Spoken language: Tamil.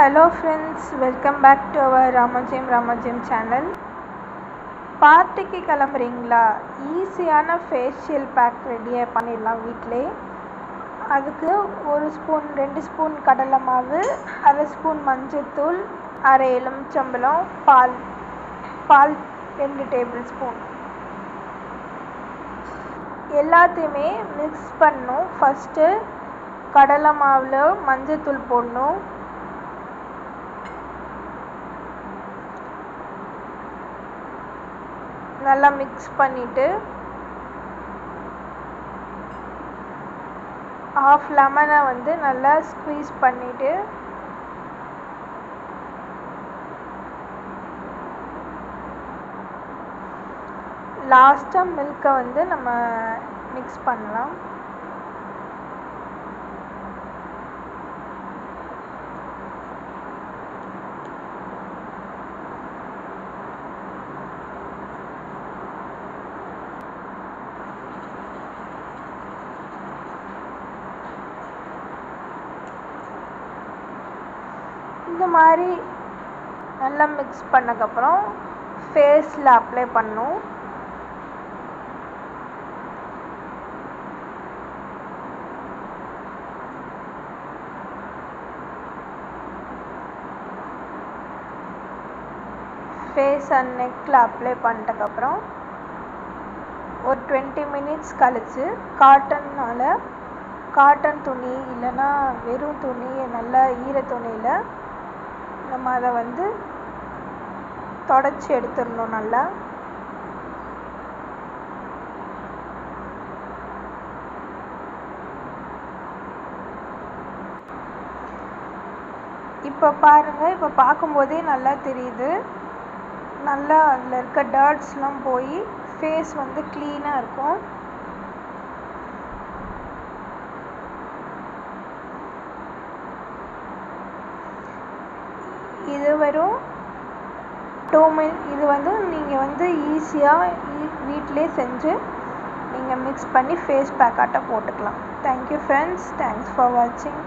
Hello friends, welcome back to our Ramajim channel. பார்ட்டிக்கு கிளம்புறீங்களா? ஈஸியான ஃபேஷியல் பேக் ரெடியாக பண்ணிடலாம் வீட்டிலே. அதுக்கு 1 ஸ்பூன் 2 ஸ்பூன் கடலை மாவு, அரை ஸ்பூன் மஞ்சள்தூள், அரை எலுமிச்சம்பழம், பால் 2 டேபிள் ஸ்பூன் எல்லாத்தையுமே மிக்ஸ் பண்ணணும். ஃபஸ்ட்டு கடலை மாவில் மஞ்சள்தூள் போடணும். நல்லா மிக்ஸ் பண்ணிவிட்டு ஹாஃப் லெமனை நல்லா ஸ்க்வீஸ் பண்ணிவிட்டு லாஸ்ட்டாக மில்கை நம்ம மிக்ஸ் பண்ணலாம். இந்த மாதிரி நல்லா மிக்ஸ் பண்ணக்கப்புறம் ஃபேஸில் அப்ளை பண்ணணும். ஃபேஸ் அண்ட் நெக்கில் அப்ளை பண்ணிட்டக்கப்புறம் ஒரு 20 மினிட்ஸ் கழித்து காட்டன் துணி இல்லைன்னா வெறும் துணி, நல்லா ஈர துணியில் நம்ம அதை தொடச்சி எடுத்துடணும். நல்லா இப்போ பாருங்கள், இப்போ பார்க்கும்போதே நல்லா தெரியுது. நல்லா அதில் இருக்க டர்ட்ஸ்லாம் போய் ஃபேஸ் க்ளீனாக இருக்கும். இது வெறும் 2 மினிட். இது நீங்கள் ஈஸியாக வீட்டிலே செஞ்சு நீங்கள் மிக்ஸ் பண்ணி ஃபேஸ் பேக்காட்ட போட்டுக்கலாம். தேங்க்யூ ஃப்ரெண்ட்ஸ், தேங்க்ஸ் ஃபார் வாட்சிங்.